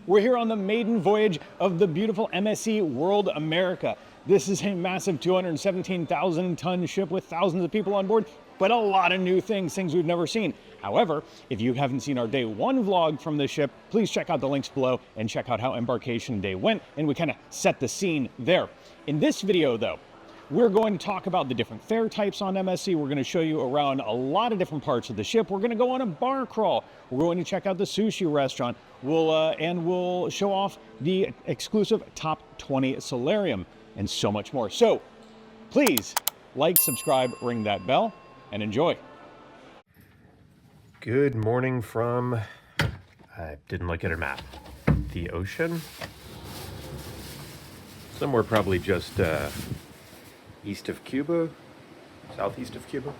We're here on the maiden voyage of the beautiful MSC World America. This is a massive 217,000 ton ship with thousands of people on board, but a lot of new things we've never seen. However, if you haven't seen our day one vlog from this ship, please check out the links below and check out how embarkation day went, and we kind of set the scene there. In this video though, we're going to talk about the different fare types on MSC. We're going to show you around a lot of different parts of the ship. We're going to go on a bar crawl. We're going to check out the sushi restaurant. We'll show off the exclusive top 20 Solarium and so much more. So please like, subscribe, ring that bell, and enjoy. Good morning from, I didn't look at a map, the ocean. Somewhere probably just east of Cuba, southeast of Cuba.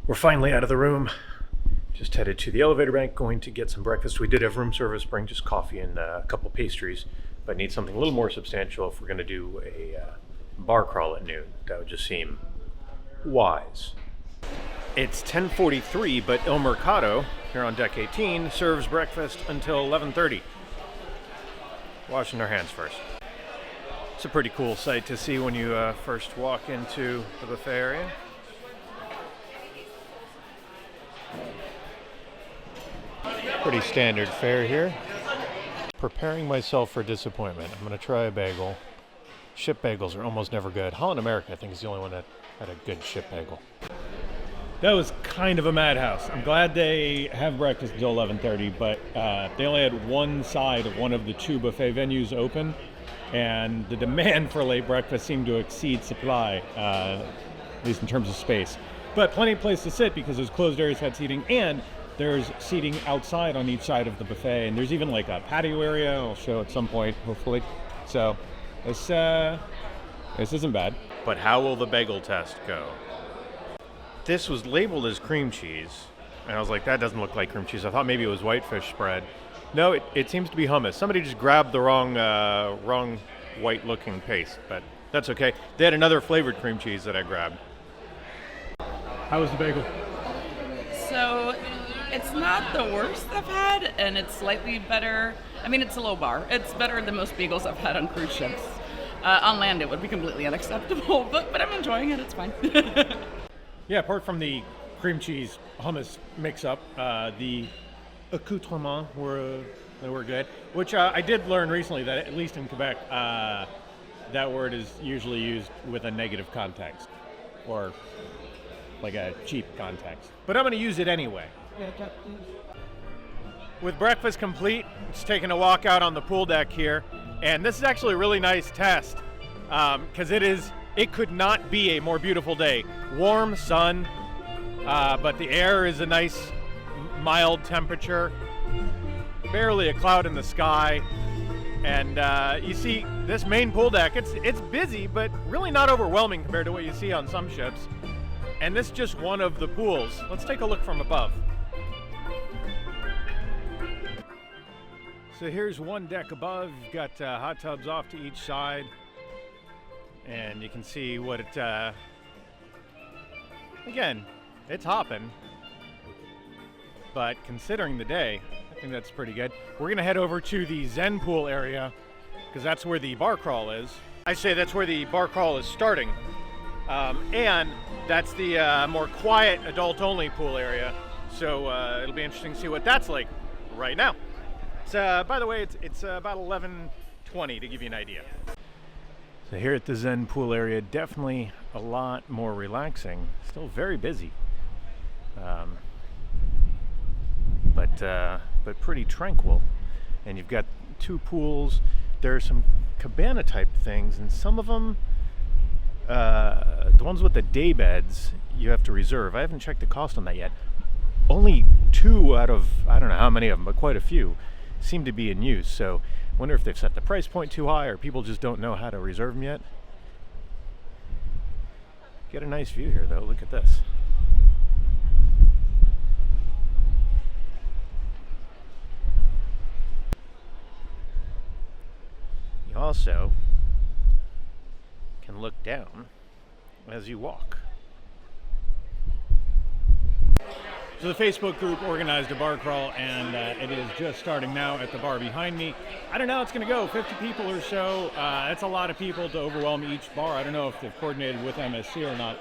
We're finally out of the room. Just headed to the elevator bank, going to get some breakfast. We did have room service, bring just coffee and a couple pastries, but need something a little more substantial if we're going to do a bar crawl at noon. That would just seem wise. It's 10:43, but El Mercado here on deck 18 serves breakfast until 11:30. Washing our hands first. It's a pretty cool sight to see when you first walk into the buffet area. Pretty standard fare here. Preparing myself for disappointment. I'm going to try a bagel. Ship bagels are almost never good. Holland America, I think, is the only one that had a good ship bagel. That was kind of a madhouse. I'm glad they have breakfast until 11:30, but they only had one side of one of the two buffet venues open, and the demand for late breakfast seemed to exceed supply, at least in terms of space. But plenty of place to sit because those closed areas had seating, and there's seating outside on each side of the buffet, and there's even like a patio area I'll show at some point, hopefully. So this isn't bad. But how will the bagel test go? This was labeled as cream cheese, and I was like, that doesn't look like cream cheese. I thought maybe it was whitefish spread. No, it seems to be hummus. Somebody just grabbed the wrong white-looking paste, but that's okay. They had another flavored cream cheese that I grabbed. How was the bagel? So, it's not the worst I've had, and it's slightly better. I mean, it's a low bar. It's better than most bagels I've had on cruise ships. On land, it would be completely unacceptable, but I'm enjoying it. It's fine. Yeah, apart from the cream cheese hummus mix-up, the accoutrements were good. Which I did learn recently that at least in Quebec, that word is usually used with a negative context, or like a cheap context. But I'm going to use it anyway. With breakfast complete, just taking a walk out on the pool deck here, and this is actually a really nice test because it could not be a more beautiful day. Warm sun, but the air is a nice mild temperature, barely a cloud in the sky, and you see this main pool deck, it's busy, but really not overwhelming compared to what you see on some ships. And this is just one of the pools. Let's take a look from above. So here's one deck above. You've got hot tubs off to each side, and you can see what it, again, it's hopping, but considering the day, I think that's pretty good. We're gonna head over to the Zen pool area, because that's where the bar crawl is. I say that's where the bar crawl is starting, and that's the more quiet adult-only pool area, so it'll be interesting to see what that's like right now. By the way, it's about 11:20 to give you an idea. So here at the Zen pool area, definitely a lot more relaxing. Still very busy, but pretty tranquil. And you've got two pools. There are some cabana type things, and some of them, the ones with the day beds, you have to reserve. I haven't checked the cost on that yet. Only 2 out of, I don't know how many of them, but quite a few seem to be in use. So I wonder if they've set the price point too high or people just don't know how to reserve them yet. Get a nice view here though, look at this. You also can look down as you walk. So the Facebook group organized a bar crawl, and it is just starting now at the bar behind me. I don't know how it's going to go, 50 people or so. That's a lot of people to overwhelm each bar. I don't know if they've coordinated with MSC or not.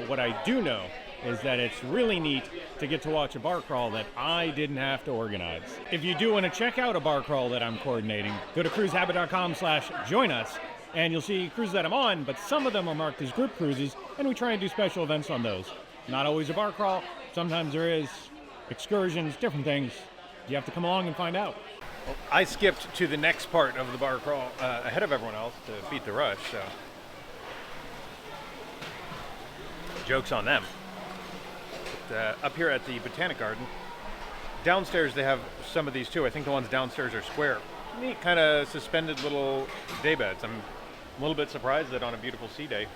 What I do know is that it's really neat to get to watch a bar crawl that I didn't have to organize. If you do want to check out a bar crawl that I'm coordinating, go to cruisehabit.com/join us, and you'll see cruises that I'm on, but some of them are marked as group cruises, and we try and do special events on those. Not always a bar crawl. Sometimes there is excursions, different things. You have to come along and find out. Well, I skipped to the next part of the bar crawl ahead of everyone else to beat the rush, so joke's on them. But, up here at the Botanic Garden, downstairs they have some of these too. I think the ones downstairs are square. Neat kind of suspended little day beds. I'm a little bit surprised that on a beautiful sea day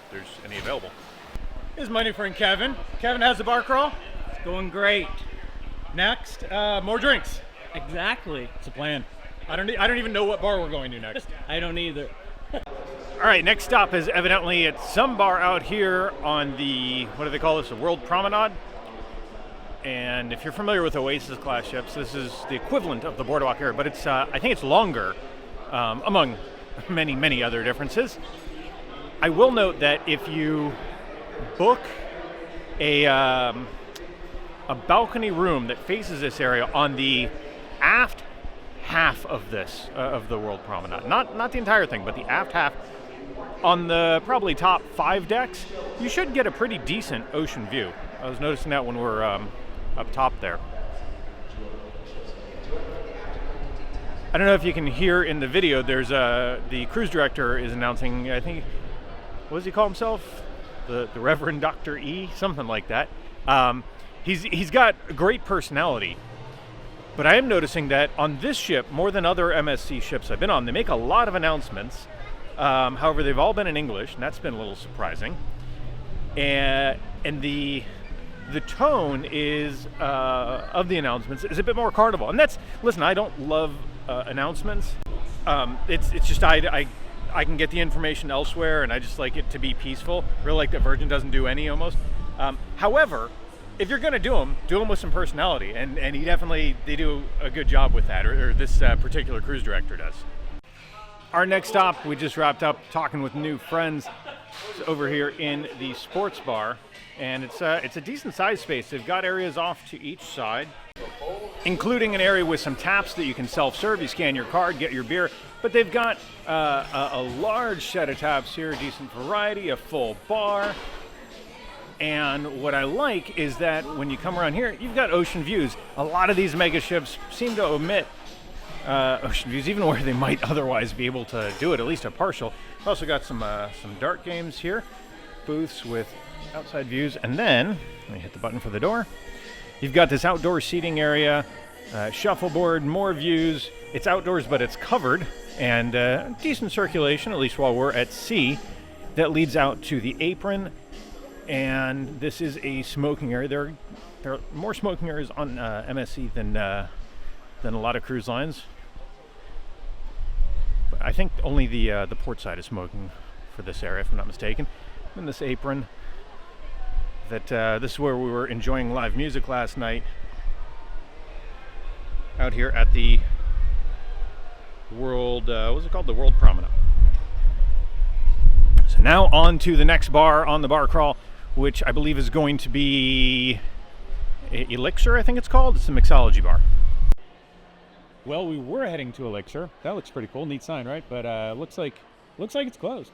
there's any available. Here's my new friend Kevin. Kevin, how's the bar crawl? It's going great. Next, more drinks. Exactly. It's a plan. I don't even know what bar we're going to next. I don't either. All right, next stop is evidently at some bar out here on the, what do they call this, the World Promenade? And if you're familiar with Oasis class ships, this is the equivalent of the Boardwalk area, but it's I think it's longer, among many, many other differences. I will note that if you book a balcony room that faces this area on the aft half of this, of the World Promenade, not the entire thing, but the aft half, on the probably top 5 decks, you should get a pretty decent ocean view. I was noticing that when we're up top there. I don't know if you can hear in the video, there's the cruise director is announcing, I think, what does he call himself? The Reverend Dr. E, something like that. He's got a great personality, but I am noticing that on this ship, more than other MSC ships I've been on, they make a lot of announcements. However, they've all been in English, and that's been a little surprising. And the tone is of the announcements is a bit more carnival, and that's, listen, I don't love announcements. It's just I can get the information elsewhere, and I just like it to be peaceful. Really like that Virgin doesn't do any almost. However, if you're going to do them with some personality, and they do a good job with that, or this particular cruise director does. Our next stop, we just wrapped up talking with new friends. It's over here in the sports bar, and it's a decent sized space. They've got areas off to each side, including an area with some taps that you can self-serve. You scan your card, get your beer, but they've got a large set of taps here, decent variety, a full bar. And what I like is that when you come around here, you've got ocean views. A lot of these mega ships seem to omit ocean views, even where they might otherwise be able to do it, at least a partial. We've also got some dart games here, booths with outside views, and then, let me hit the button for the door, you've got this outdoor seating area, shuffleboard, more views. It's outdoors, but it's covered, and decent circulation, at least while we're at sea, that leads out to the apron. And this is a smoking area. There are more smoking areas on MSC than a lot of cruise lines. But I think only the port side is smoking for this area, if I'm not mistaken. And this apron. This is where we were enjoying live music last night. Out here at the World, what was it called? The World Promenade. So now on to the next bar on the bar crawl, which I believe is going to be Elixir, I think it's called. It's a mixology bar. Well, we were heading to Elixir. That looks pretty cool. Neat sign, right? But looks like it's closed.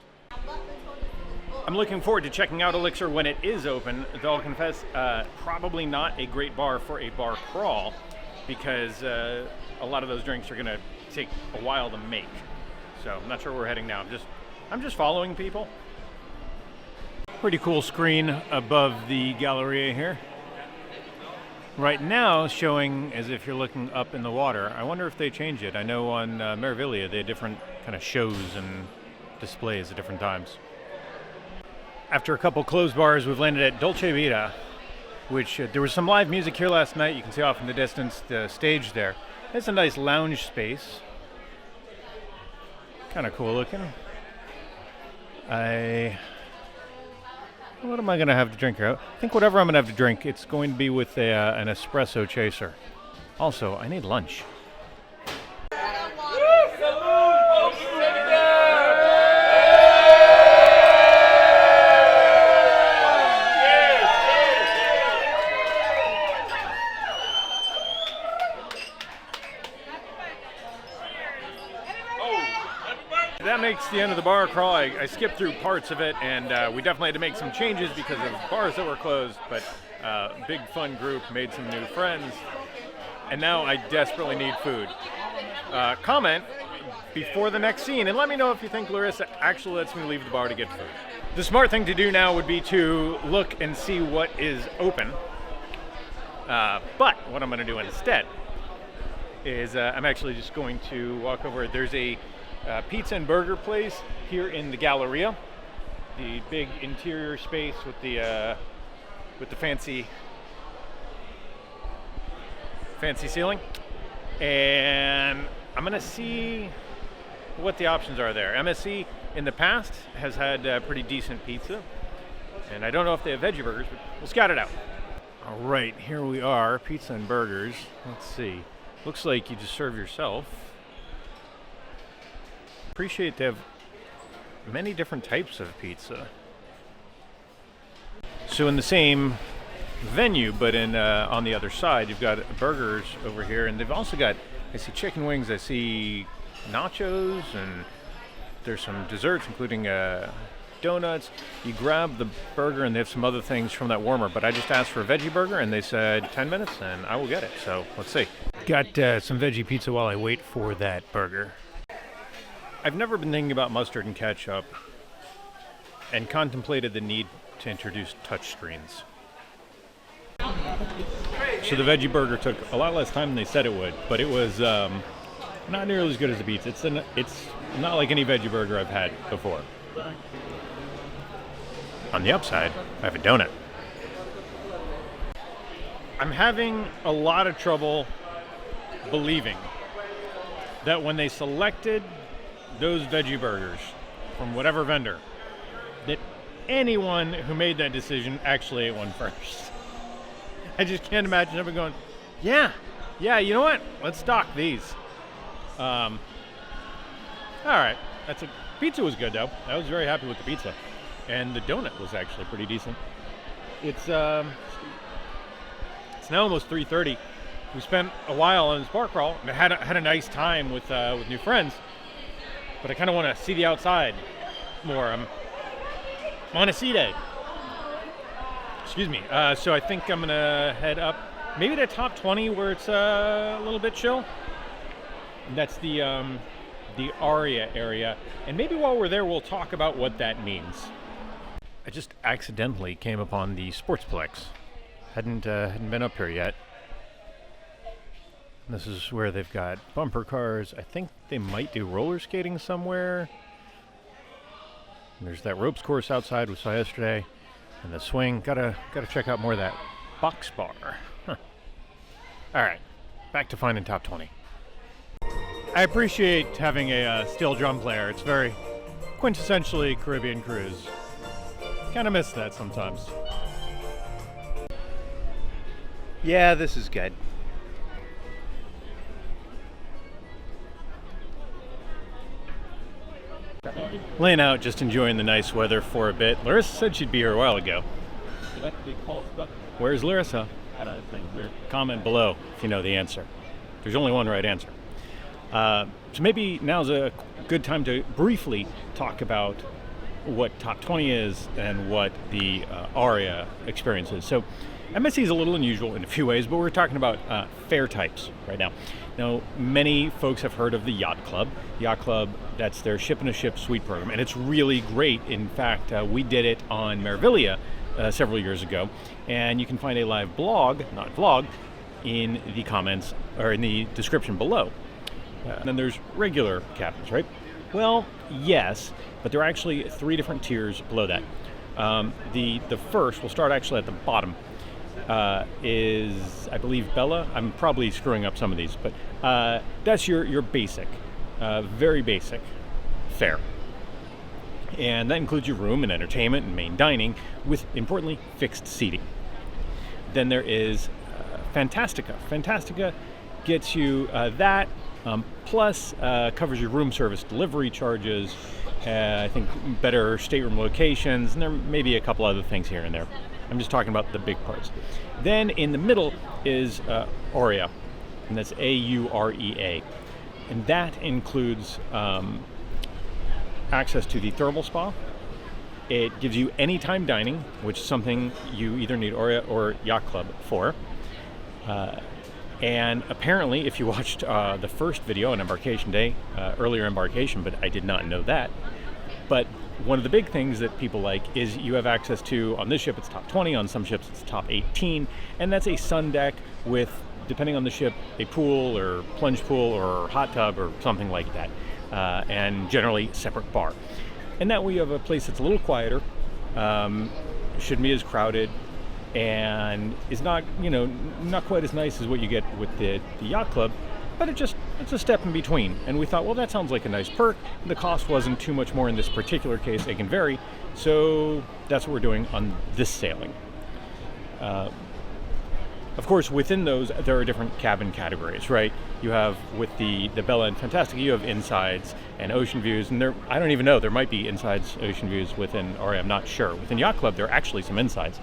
I'm looking forward to checking out Elixir when it is open, though I'll confess, probably not a great bar for a bar crawl, because a lot of those drinks are going to take a while to make. So I'm not sure where we're heading now. I'm just following people. Pretty cool screen above the Galleria here. Right now showing as if you're looking up in the water. I wonder if they change it. I know on Meraviglia they had different kind of shows and displays at different times. After a couple closed bars, we've landed at Dolce Vita, which there was some live music here last night. You can see off in the distance the stage there. It's a nice lounge space. Kind of cool looking. I What am I going to have to drink here? I think whatever I'm going to have to drink, it's going to be with an espresso chaser. Also, I need lunch. That makes the end of the bar crawl. I skipped through parts of it, and we definitely had to make some changes because of bars that were closed, but big fun group, made some new friends, and now I desperately need food. Comment before the next scene, and let me know if you think Larissa actually lets me leave the bar to get food. The smart thing to do now would be to look and see what is open, but what I'm going to do instead is I'm actually just going to walk over. There's a pizza and burger place here in the Galleria, the big interior space with the fancy ceiling, and I'm gonna see what the options are there. MSC in the past has had pretty decent pizza, and I don't know if they have veggie burgers, but we'll scout it out. All right, here we are, pizza and burgers. Let's see. Looks like you just serve yourself. Appreciate they have many different types of pizza. So in the same venue, but in on the other side, you've got burgers over here, and they've also got, I see chicken wings, I see nachos, and there's some desserts, including donuts. You grab the burger, and they have some other things from that warmer, but I just asked for a veggie burger, and they said 10 minutes, and I will get it. So let's see. Got some veggie pizza while I wait for that burger. I've never been thinking about mustard and ketchup and contemplated the need to introduce touchscreens. So the veggie burger took a lot less time than they said it would, but it was not nearly as good as the pizza. It's not like any veggie burger I've had before. On the upside, I have a donut. I'm having a lot of trouble believing that when they selected those veggie burgers from whatever vendor, that anyone who made that decision actually ate one first. I just can't imagine everyone going, yeah, you know what? Let's stock these. All right, pizza was good though. I was very happy with the pizza, and the donut was actually pretty decent. It's now almost 3:30. We spent a while on this bar crawl, and I had a nice time with new friends. But I kind of want to see the outside more. I'm on a sea day. Excuse me. So I think I'm going to head up maybe to top 20 where it's a little bit chill. And that's the Aria area. And maybe while we're there, we'll talk about what that means. I just accidentally came upon the Sportsplex. Hadn't been up here yet. This is where they've got bumper cars. I think they might do roller skating somewhere. And there's that ropes course outside we saw yesterday, and the swing. Gotta check out more of that box bar. Huh. All right, back to finding top 20. I appreciate having a steel drum player. It's very quintessentially Caribbean cruise. Kind of miss that sometimes. Yeah, this is good. Laying out, just enjoying the nice weather for a bit. Larissa said she'd be here a while ago. Where's Larissa? Comment below if you know the answer. There's only one right answer. So maybe now's a good time to briefly talk about what Top 20 is and what the Aria experience is. So MSC is a little unusual in a few ways, but we're talking about fare types right now. Now, many folks have heard of the Yacht Club. Yacht Club, that's their ship-in-a-ship suite program, and it's really great. In fact, we did it on Meraviglia several years ago, and you can find a live blog, not vlog, in the comments or in the description below. And then there's regular cabins, right? Well, yes, but there are actually 3 different tiers below that. The first, we'll start actually at the bottom, is, I believe, Bella. I'm probably screwing up some of these, but that's your basic, very basic fare. And that includes your room and entertainment and main dining with, importantly, fixed seating. Then there is Fantastica. Fantastica gets you that, plus covers your room service delivery charges, I think better stateroom locations, and there may be a couple other things here and there. I'm just talking about the big parts. Then in the middle is Aurea, and that's Aurea. And that includes access to the thermal spa. It gives you anytime dining, which is something you either need Aurea or Yacht Club for. And apparently, if you watched the first video on Embarkation Day, earlier embarkation, but I did not know that. But one of the big things that people like is you have access to, on this ship it's top 20, on some ships it's top 18, and that's a sun deck with, depending on the ship, a pool or plunge pool or hot tub or something like that, and generally separate bar. And that way you have a place that's a little quieter, shouldn't be as crowded, and is not, not quite as nice as what you get with the Yacht Club, but it's a step in between. And we thought, well, that sounds like a nice perk. The cost wasn't too much more in this particular case. It can vary, so that's what we're doing on this sailing. Of course, within those, there are different cabin categories, right? You have, with the Bella and Fantastica, you have insides and ocean views, and I don't even know, there might be insides ocean views within, or I'm not sure. Within Yacht Club, there are actually some insides.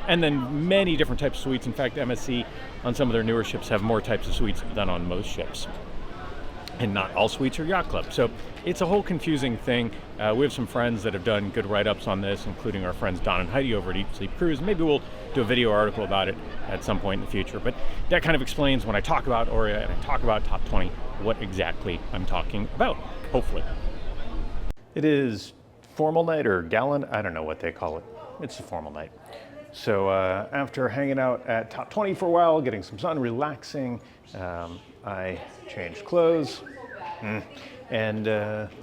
And then many different types of suites. In fact, MSC, on some of their newer ships, have more types of suites than on most ships. And not all suites are Yacht Club. So it's a whole confusing thing. We have some friends that have done good write-ups on this, including our friends Don and Heidi over at Eat Sleep Cruise. Maybe we'll do a video article about it at some point in the future. But that kind of explains, when I talk about Aurea and I talk about Top 20, what exactly I'm talking about, hopefully. It is formal night or gala, I don't know what they call it. It's a formal night. So after hanging out at Top 20 for a while, getting some sun, relaxing, I changed clothes, and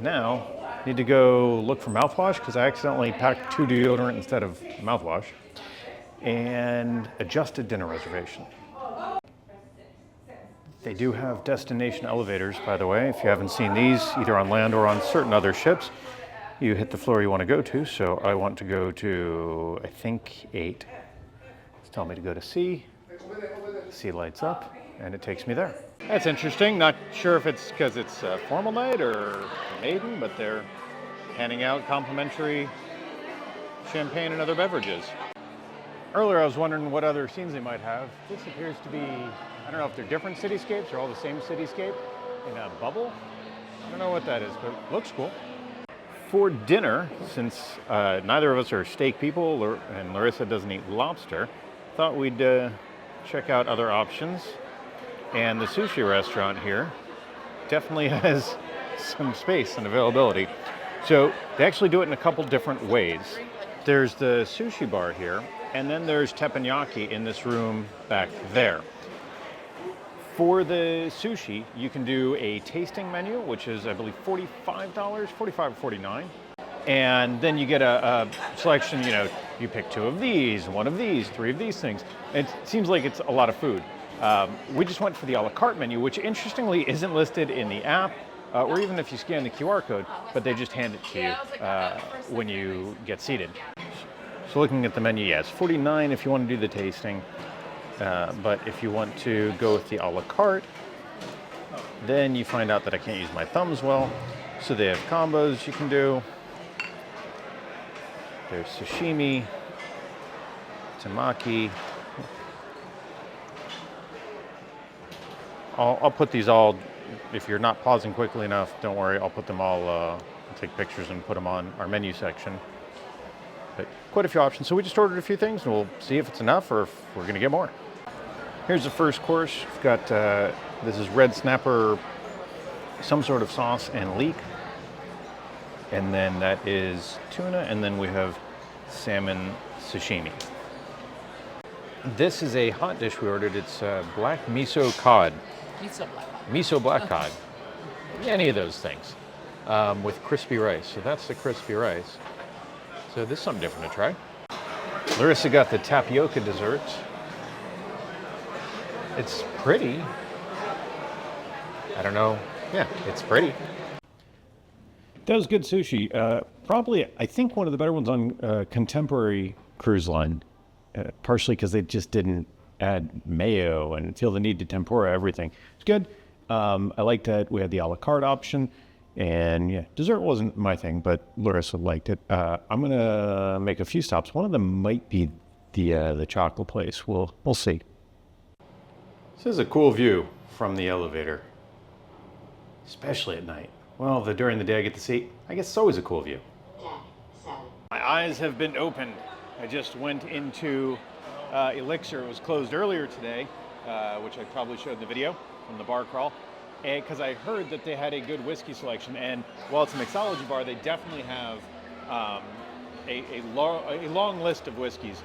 now need to go look for mouthwash because I accidentally packed 2 deodorant instead of mouthwash, and adjust a dinner reservation. They do have destination elevators, by the way. If you haven't seen these, either on land or on certain other ships, you hit the floor you want to go to. So I want to go to, I think, 8. It's telling me to go to C. C lights up, and it takes me there. That's interesting. Not sure if it's because it's a formal night or Maiden, but they're handing out complimentary champagne and other beverages. Earlier I was wondering what other scenes they might have. This appears to be, I don't know if they're different cityscapes or all the same cityscape in a bubble. I don't know what that is, but it looks cool. For dinner, since neither of us are steak people and Larissa doesn't eat lobster, thought we'd check out other options. And the sushi restaurant here definitely has some space and availability. So they actually do it in a couple different ways. There's the sushi bar here, and then there's teppanyaki in this room back there. For the sushi, you can do a tasting menu, which is, I believe, $45, $45 or $49. And then you get a selection, you pick 2 of these, 1 of these, 3 of these things. It seems like it's a lot of food. We just went for the a la carte menu, which interestingly isn't listed in the app, or even if you scan the QR code, but they just hand it to you when you get seated. So looking at the menu, yes, $49 if you want to do the tasting. But if you want to go with the a la carte, then you find out that I can't use my thumbs well. So they have combos you can do. There's sashimi, temaki. I'll put these all, if you're not pausing quickly enough, don't worry, I'll put them all, I'll take pictures and put them on our menu section. But quite a few options. So we just ordered a few things and we'll see if it's enough or if we're gonna get more. Here's the first course. We've got, this is red snapper, some sort of sauce and leek. And then that is tuna, and then we have salmon sashimi. This is a hot dish we ordered. It's black miso cod. Miso black cod. Any of those things. With crispy rice. So that's the crispy rice. So this is something different to try. Larissa got the tapioca dessert. It's pretty. I don't know. Yeah, it's pretty. That was good sushi. Probably, I think one of the better ones on Contemporary Cruise Line, partially because they just didn't add mayo and feel the need to tempura everything. It's good. I liked that we had the a la carte option, and yeah, dessert wasn't my thing, but Larissa liked it. I'm gonna make a few stops. One of them might be the chocolate place. We'll see. This is a cool view from the elevator, especially at night. Well, during the day I get to see, I guess it's always a cool view. My eyes have been opened. I just went into Elixir. It was closed earlier today, which I probably showed in the video from the bar crawl, because I heard that they had a good whiskey selection. And while it's a mixology bar, they definitely have a long list of whiskeys.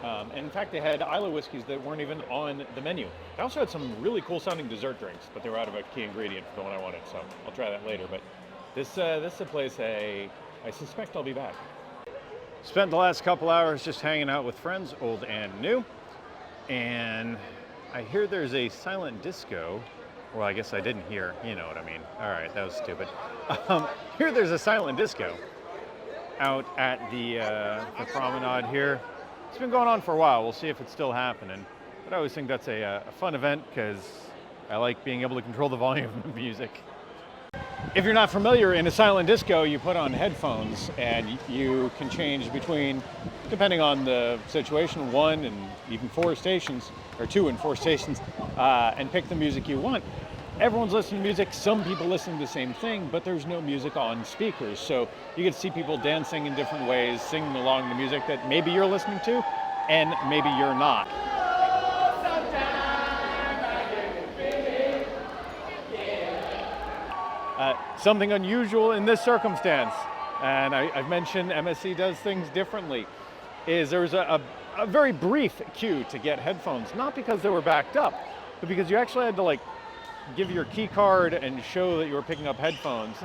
And in fact, they had Isla whiskeys that weren't even on the menu. They also had some really cool sounding dessert drinks, but they were out of a key ingredient for the one I wanted, so I'll try that later. But this is a place I suspect I'll be back. Spent the last couple hours just hanging out with friends, old and new. And I hear there's a silent disco. Well, I guess I didn't hear, you know what I mean. All right, that was stupid. Here there's a silent disco out at the promenade here. It's been going on for a while. We'll see if it's still happening. But I always think that's a fun event because I like being able to control the volume of music. If you're not familiar, in a silent disco, you put on headphones and you can change between, depending on the situation, 1 and even 4 stations, or 2 and 4 stations, and pick the music you want. Everyone's listening to music. Some people listen to the same thing, but there's no music on speakers. So you get to see people dancing in different ways, singing along the music that maybe you're listening to and maybe you're not. Something unusual in this circumstance, and I've mentioned MSC does things differently, is there was a very brief queue to get headphones, not because they were backed up, but because you actually had to give your key card and show that you were picking up headphones.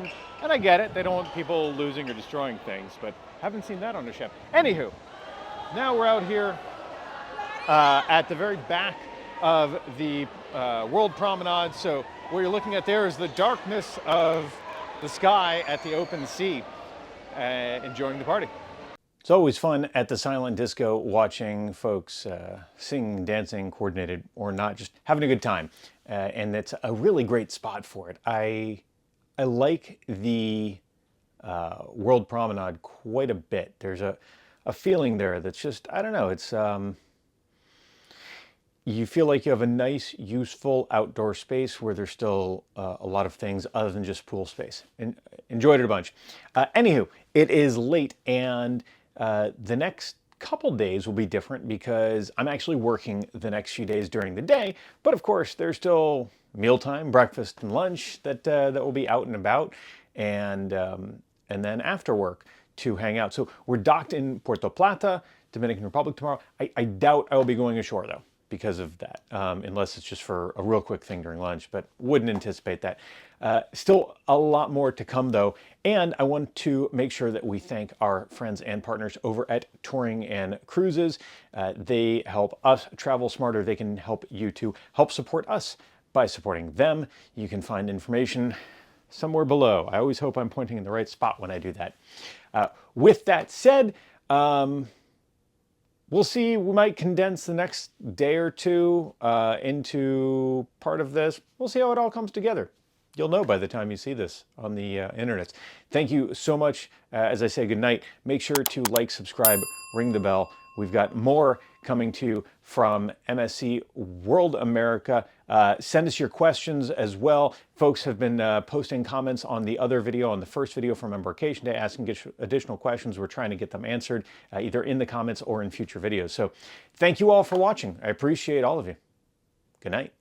And I get it, they don't want people losing or destroying things, but haven't seen that on a ship. Anywho, now we're out here at the very back of the World Promenade. So what you're looking at there is the darkness of the sky at the open sea, enjoying the party. It's always fun at the silent disco watching folks sing, dancing, coordinated or not, just having a good time. And it's a really great spot for it. I like the World Promenade quite a bit. There's a feeling there that's just, I don't know, it's you feel like you have a nice, useful outdoor space where there's still a lot of things other than just pool space. And enjoyed it a bunch. Anywho, it is late, and the next couple days will be different because I'm actually working the next few days during the day. But of course, there's still mealtime, breakfast, and lunch that will be out and about, and then after work to hang out. So we're docked in Puerto Plata, Dominican Republic tomorrow. I doubt I will be going ashore though, because of that, unless it's just for a real quick thing during lunch, but wouldn't anticipate that. Still a lot more to come though, and I want to make sure that we thank our friends and partners over at Touring and Cruises. They help us travel smarter. They can help you to help support us by supporting them. You can find information somewhere below. I always hope I'm pointing in the right spot when I do that. With that said, we'll see. We might condense the next day or two into part of this. We'll see how it all comes together. You'll know by the time you see this on the internet. Thank you so much. As I say goodnight, make sure to like, subscribe, ring the bell. We've got more coming to you from MSC World America. Send us your questions as well. Folks have been posting comments on the other video, on the first video from Embarkation Day, asking additional questions. We're trying to get them answered either in the comments or in future videos. So thank you all for watching. I appreciate all of you. Good night.